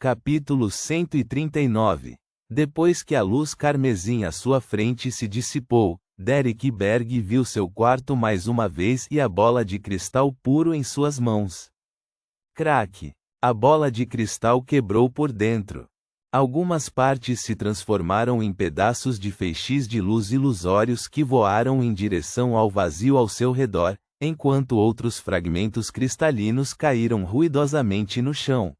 Capítulo 139. Depois que a luz carmesim à sua frente se dissipou, Derek Berg viu seu quarto mais uma vez e a bola de cristal puro em suas mãos. Crack! A bola de cristal quebrou por dentro. Algumas partes se transformaram em pedaços de feixes de luz ilusórios que voaram em direção ao vazio ao seu redor, enquanto outros fragmentos cristalinos caíram ruidosamente no chão.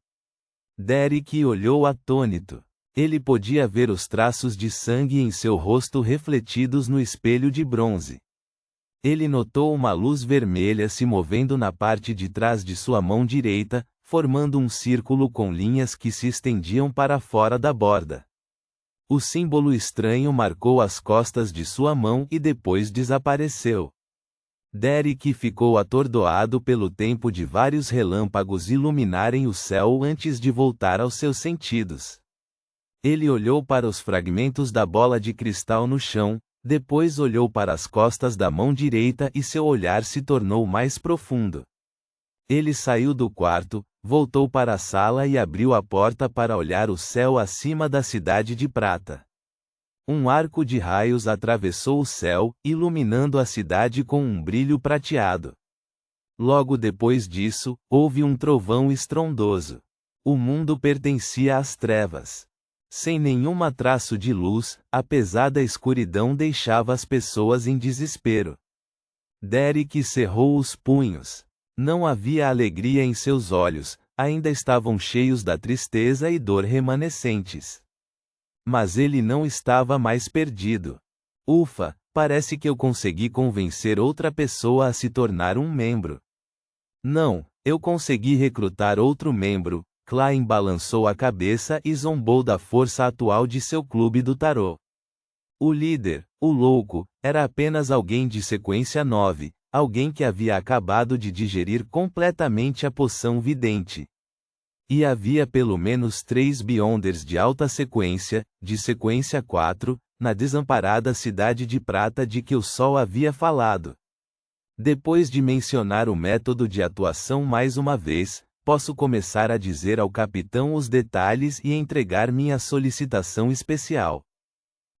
Derek olhou atônito. Ele podia ver os traços de sangue em seu rosto refletidos no espelho de bronze. Ele notou uma luz vermelha se movendo na parte de trás de sua mão direita, formando um círculo com linhas que se estendiam para fora da borda. O símbolo estranho marcou as costas de sua mão e depois desapareceu. Derek ficou atordoado pelo tempo de vários relâmpagos iluminarem o céu antes de voltar aos seus sentidos. Ele olhou para os fragmentos da bola de cristal no chão, depois olhou para as costas da mão direita e seu olhar se tornou mais profundo. Ele saiu do quarto, voltou para a sala e abriu a porta para olhar o céu acima da cidade de prata. Um arco de raios atravessou o céu, iluminando a cidade com um brilho prateado. Logo depois disso, houve um trovão estrondoso. O mundo pertencia às trevas. Sem nenhuma traço de luz, a pesada escuridão deixava as pessoas em desespero. Derek cerrou os punhos. Não havia alegria em seus olhos, ainda estavam cheios da tristeza e dor remanescentes. Mas ele não estava mais perdido. Ufa, parece que eu consegui convencer outra pessoa a se tornar um membro. Não, eu consegui recrutar outro membro. Klein balançou a cabeça e zombou da força atual de seu clube do tarô. O líder, o louco, era apenas alguém de sequência 9, alguém que havia acabado de digerir completamente a poção vidente. E havia pelo menos 3 Beyonders de alta sequência, de sequência 4, na desamparada cidade de prata de que o Sol havia falado. Depois de mencionar o método de atuação mais uma vez, posso começar a dizer ao capitão os detalhes e entregar minha solicitação especial.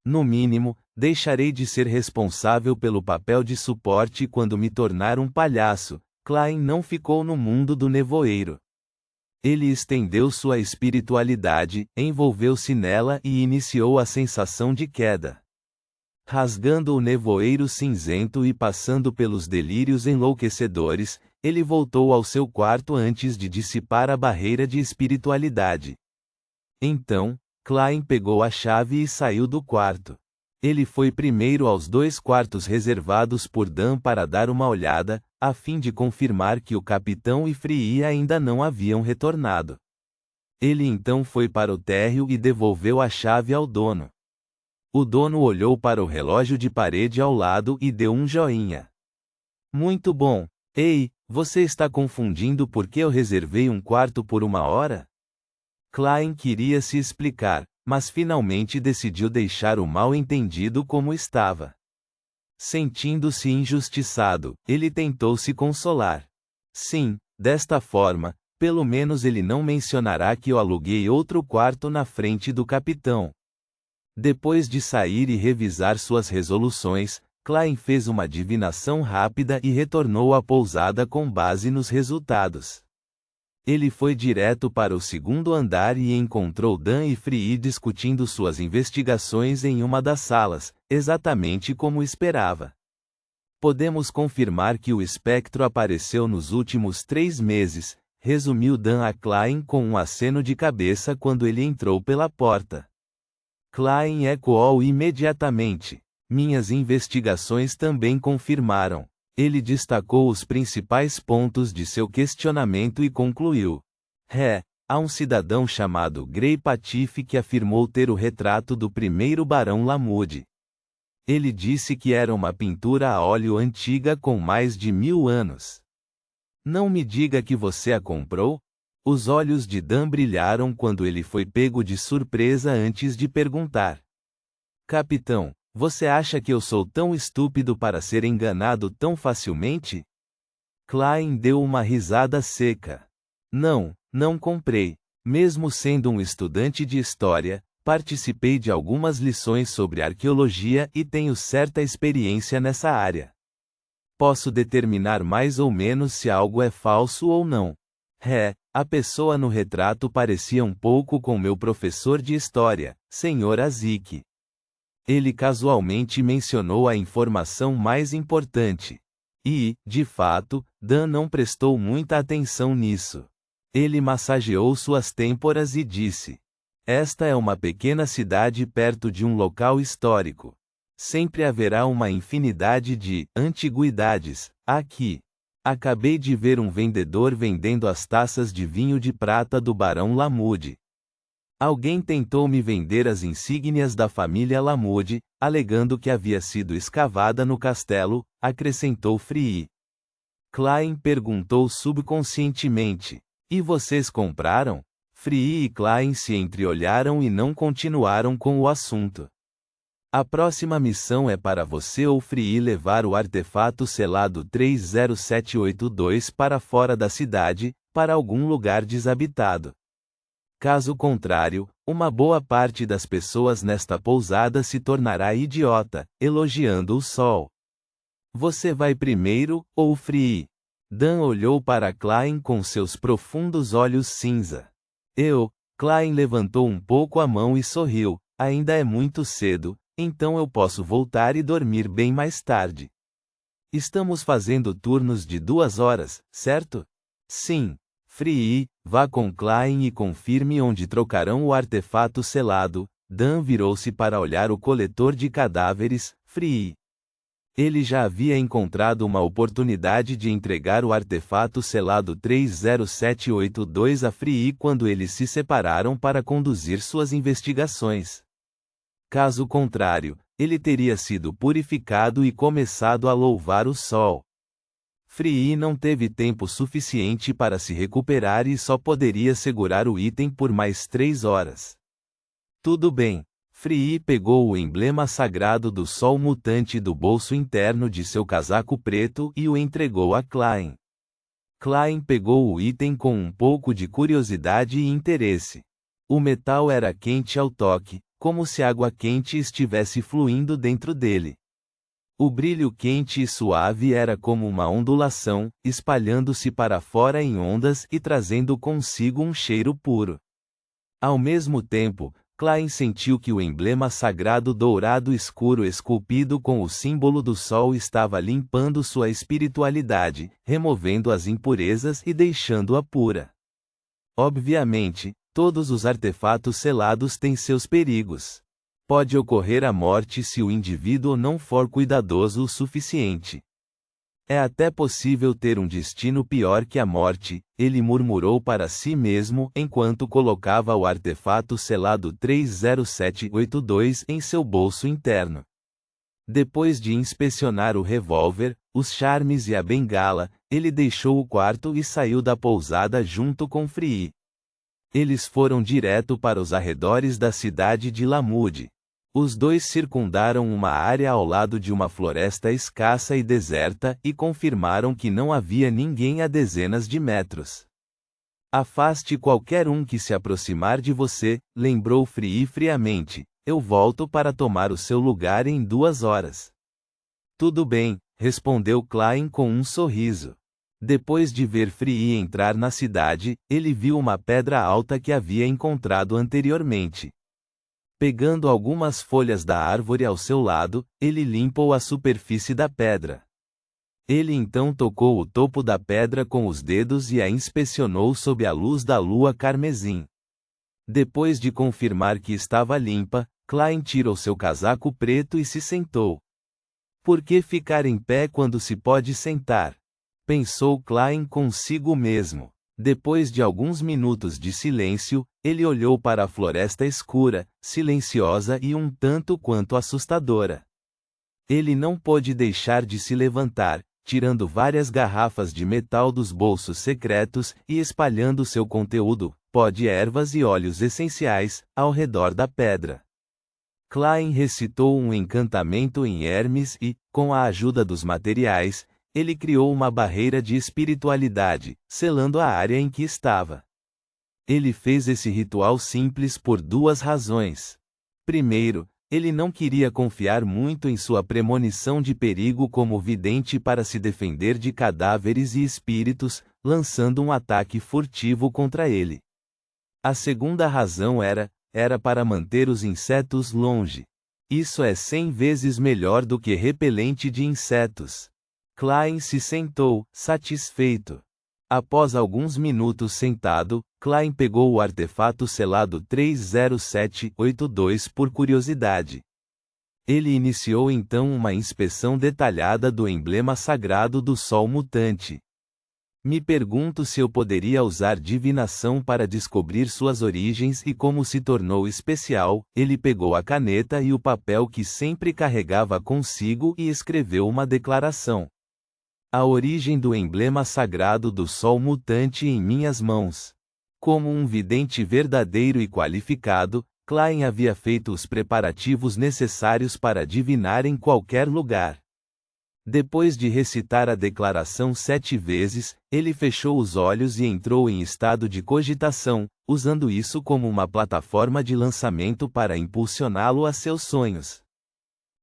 No mínimo, deixarei de ser responsável pelo papel de suporte quando me tornar um palhaço. Klein não ficou no mundo do nevoeiro. Ele estendeu sua espiritualidade, envolveu-se nela e iniciou a sensação de queda. Rasgando o nevoeiro cinzento e passando pelos delírios enlouquecedores, ele voltou ao seu quarto antes de dissipar a barreira de espiritualidade. Então, Klein pegou a chave e saiu do quarto. Ele foi primeiro aos 2 quartos reservados por Dan para dar uma olhada, a fim de confirmar que o capitão e Free ainda não haviam retornado. Ele então foi para o térreo e devolveu a chave ao dono. O dono olhou para o relógio de parede ao lado e deu um joinha. Muito bom. Ei, você está confundindo porque eu reservei um quarto por 1 hora? Klein queria se explicar, mas finalmente decidiu deixar o mal-entendido como estava. Sentindo-se injustiçado, ele tentou se consolar. Sim, desta forma, pelo menos ele não mencionará que eu aluguei outro quarto na frente do capitão. Depois de sair e revisar suas resoluções, Klein fez uma divinação rápida e retornou à pousada com base nos resultados. Ele foi direto para o 2º andar e encontrou Dan e Free discutindo suas investigações em uma das salas, exatamente como esperava. Podemos confirmar que o espectro apareceu nos últimos 3 meses, resumiu Dan a Klein com um aceno de cabeça quando ele entrou pela porta. Klein ecoou imediatamente. Minhas investigações também confirmaram. Ele destacou os principais pontos de seu questionamento e concluiu. Há um cidadão chamado Grey Patife que afirmou ter o retrato do primeiro Barão Lamude. Ele disse que era uma pintura a óleo antiga com mais de 1000 anos. Não me diga que você a comprou? Os olhos de Dan brilharam quando ele foi pego de surpresa antes de perguntar. Capitão, você acha que eu sou tão estúpido para ser enganado tão facilmente? Klein deu uma risada seca. Não comprei. Mesmo sendo um estudante de história, participei de algumas lições sobre arqueologia e tenho certa experiência nessa área. Posso determinar mais ou menos se algo é falso ou não. A pessoa no retrato parecia um pouco com meu professor de história, Sr. Azik. Ele casualmente mencionou a informação mais importante. E, de fato, Dan não prestou muita atenção nisso. Ele massageou suas têmporas e disse: "Esta é uma pequena cidade perto de um local histórico. Sempre haverá uma infinidade de antiguidades aqui. Acabei de ver um vendedor vendendo as taças de vinho de prata do Barão Lamude. Alguém tentou me vender as insígnias da família Lamude, alegando que havia sido escavada no castelo", acrescentou Free. Klein perguntou subconscientemente: "E vocês compraram?" Free e Klein se entreolharam e não continuaram com o assunto. A próxima missão é para você ou Free levar o artefato selado 30782 para fora da cidade, para algum lugar desabitado. Caso contrário, uma boa parte das pessoas nesta pousada se tornará idiota, elogiando o sol. Você vai primeiro, ou Free? Dan olhou para Klein com seus profundos olhos cinza. Klein levantou um pouco a mão e sorriu. Ainda é muito cedo, então eu posso voltar e dormir bem mais tarde. Estamos fazendo turnos de 2 horas, certo? Sim. Free, vá com Klein e confirme onde trocarão o artefato selado. Dan virou-se para olhar o coletor de cadáveres, Free. Ele já havia encontrado uma oportunidade de entregar o artefato selado 30782 a Free quando eles se separaram para conduzir suas investigações. Caso contrário, ele teria sido purificado e começado a louvar o sol. Free não teve tempo suficiente para se recuperar e só poderia segurar o item por mais 3 horas. Tudo bem. Free pegou o emblema sagrado do sol mutante do bolso interno de seu casaco preto e o entregou a Klein. Klein pegou o item com um pouco de curiosidade e interesse. O metal era quente ao toque, como se água quente estivesse fluindo dentro dele. O brilho quente e suave era como uma ondulação, espalhando-se para fora em ondas e trazendo consigo um cheiro puro. Ao mesmo tempo, Klein sentiu que o emblema sagrado dourado escuro esculpido com o símbolo do sol estava limpando sua espiritualidade, removendo as impurezas e deixando-a pura. Obviamente, todos os artefatos selados têm seus perigos. Pode ocorrer a morte se o indivíduo não for cuidadoso o suficiente. É até possível ter um destino pior que a morte, ele murmurou para si mesmo enquanto colocava o artefato selado 30782 em seu bolso interno. Depois de inspecionar o revólver, os charmes e a bengala, ele deixou o quarto e saiu da pousada junto com Free. Eles foram direto para os arredores da cidade de Lamude. Os dois circundaram uma área ao lado de uma floresta escassa e deserta e confirmaram que não havia ninguém a dezenas de metros. "Afaste qualquer um que se aproximar de você", lembrou Free friamente. "Eu volto para tomar o seu lugar em 2 horas." "Tudo bem", respondeu Klein com um sorriso. Depois de ver Free entrar na cidade, ele viu uma pedra alta que havia encontrado anteriormente. Pegando algumas folhas da árvore ao seu lado, ele limpou a superfície da pedra. Ele então tocou o topo da pedra com os dedos e a inspecionou sob a luz da lua carmesim. Depois de confirmar que estava limpa, Klein tirou seu casaco preto e se sentou. "Por que ficar em pé quando se pode sentar?" pensou Klein consigo mesmo. Depois de alguns minutos de silêncio, ele olhou para a floresta escura, silenciosa e um tanto quanto assustadora. Ele não pôde deixar de se levantar, tirando várias garrafas de metal dos bolsos secretos e espalhando seu conteúdo, pó de ervas e óleos essenciais, ao redor da pedra. Klein recitou um encantamento em Hermes e, com a ajuda dos materiais, ele criou uma barreira de espiritualidade, selando a área em que estava. Ele fez esse ritual simples por duas razões. Primeiro, ele não queria confiar muito em sua premonição de perigo como vidente para se defender de cadáveres e espíritos, lançando um ataque furtivo contra ele. A segunda razão era para manter os insetos longe. Isso é 100 vezes melhor do que repelente de insetos. Klein se sentou, satisfeito. Após alguns minutos sentado, Klein pegou o artefato selado 30782 por curiosidade. Ele iniciou então uma inspeção detalhada do emblema sagrado do Sol mutante. Me pergunto se eu poderia usar divinação para descobrir suas origens e como se tornou especial. Ele pegou a caneta e o papel que sempre carregava consigo e escreveu uma declaração. A origem do emblema sagrado do Sol mutante em minhas mãos. Como um vidente verdadeiro e qualificado, Klein havia feito os preparativos necessários para adivinhar em qualquer lugar. Depois de recitar a declaração 7 vezes, ele fechou os olhos e entrou em estado de cogitação, usando isso como uma plataforma de lançamento para impulsioná-lo a seus sonhos.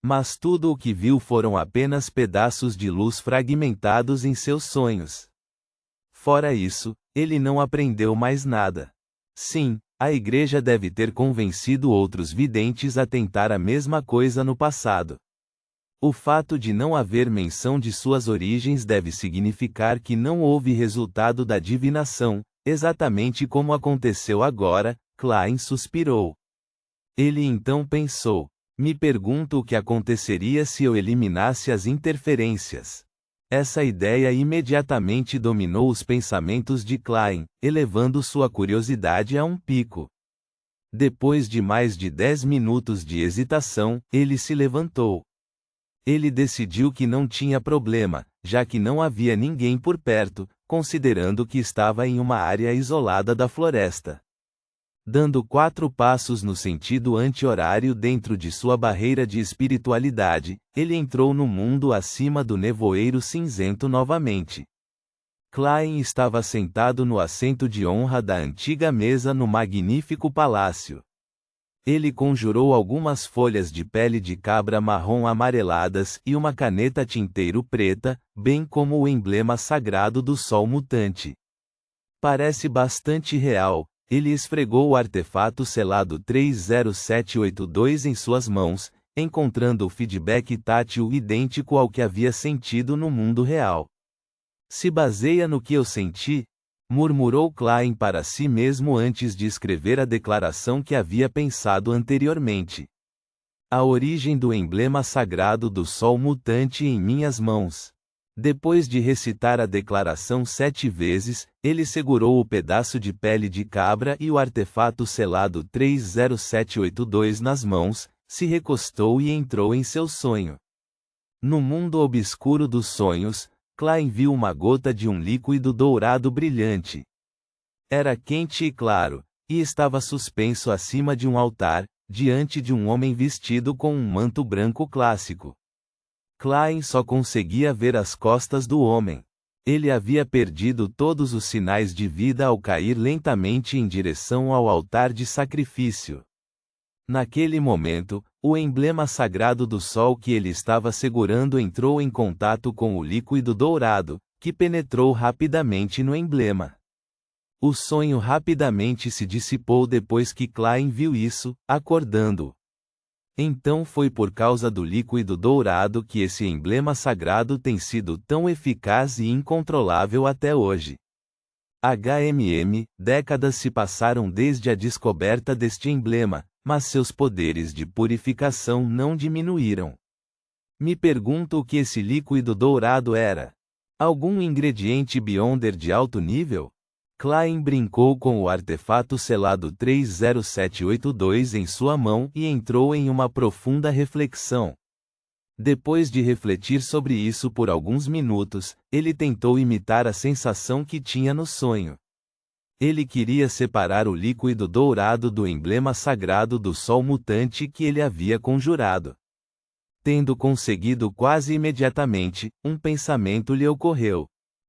Mas tudo o que viu foram apenas pedaços de luz fragmentados em seus sonhos. Fora isso, ele não aprendeu mais nada. Sim, a igreja deve ter convencido outros videntes a tentar a mesma coisa no passado. O fato de não haver menção de suas origens deve significar que não houve resultado da divinação, exatamente como aconteceu agora. Klein suspirou. Ele então pensou: me pergunto o que aconteceria se eu eliminasse as interferências. Essa ideia imediatamente dominou os pensamentos de Klein, elevando sua curiosidade a um pico. Depois de mais de 10 minutos de hesitação, ele se levantou. Ele decidiu que não tinha problema, já que não havia ninguém por perto, considerando que estava em uma área isolada da floresta. Dando 4 passos no sentido anti-horário dentro de sua barreira de espiritualidade, ele entrou no mundo acima do nevoeiro cinzento novamente. Klein estava sentado no assento de honra da antiga mesa no magnífico palácio. Ele conjurou algumas folhas de pele de cabra marrom amareladas e uma caneta tinteiro preta, bem como o emblema sagrado do Sol mutante. Parece bastante real. Ele esfregou o artefato selado 30782 em suas mãos, encontrando o feedback tátil idêntico ao que havia sentido no mundo real. Se baseia no que eu senti? Murmurou Klein para si mesmo antes de escrever a declaração que havia pensado anteriormente. A origem do emblema sagrado do Sol mutante em minhas mãos. Depois de recitar a declaração 7 vezes, ele segurou o pedaço de pele de cabra e o artefato selado 30782 nas mãos, se recostou e entrou em seu sonho. No mundo obscuro dos sonhos, Klein viu uma gota de um líquido dourado brilhante. Era quente e claro, e estava suspenso acima de um altar, diante de um homem vestido com um manto branco clássico. Klein só conseguia ver as costas do homem. Ele havia perdido todos os sinais de vida ao cair lentamente em direção ao altar de sacrifício. Naquele momento, o emblema sagrado do sol que ele estava segurando entrou em contato com o líquido dourado, que penetrou rapidamente no emblema. O sonho rapidamente se dissipou depois que Klein viu isso, acordando-o. Então foi por causa do líquido dourado que esse emblema sagrado tem sido tão eficaz e incontrolável até hoje. Décadas se passaram desde a descoberta deste emblema, mas seus poderes de purificação não diminuíram. Me pergunto o que esse líquido dourado era. Algum ingrediente Beyonder de alto nível? Klein brincou com o artefato selado 30782 em sua mão e entrou em uma profunda reflexão. Depois de refletir sobre isso por alguns minutos, ele tentou imitar a sensação que tinha no sonho. Ele queria separar o líquido dourado do emblema sagrado do Sol mutante que ele havia conjurado. Tendo conseguido quase imediatamente, um pensamento lhe ocorreu.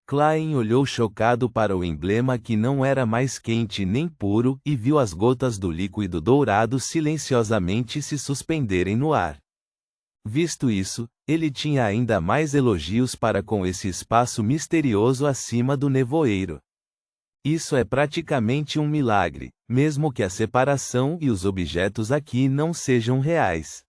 Klein olhou chocado para o emblema que não era mais quente nem puro e viu as gotas do líquido dourado silenciosamente se suspenderem no ar. Visto isso, ele tinha ainda mais elogios para com esse espaço misterioso acima do nevoeiro. Isso é praticamente um milagre, mesmo que a separação e os objetos aqui não sejam reais.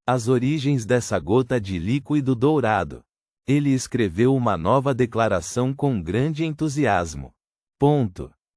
As origens dessa gota de líquido dourado. Ele escreveu uma nova declaração com grande entusiasmo. Ponto.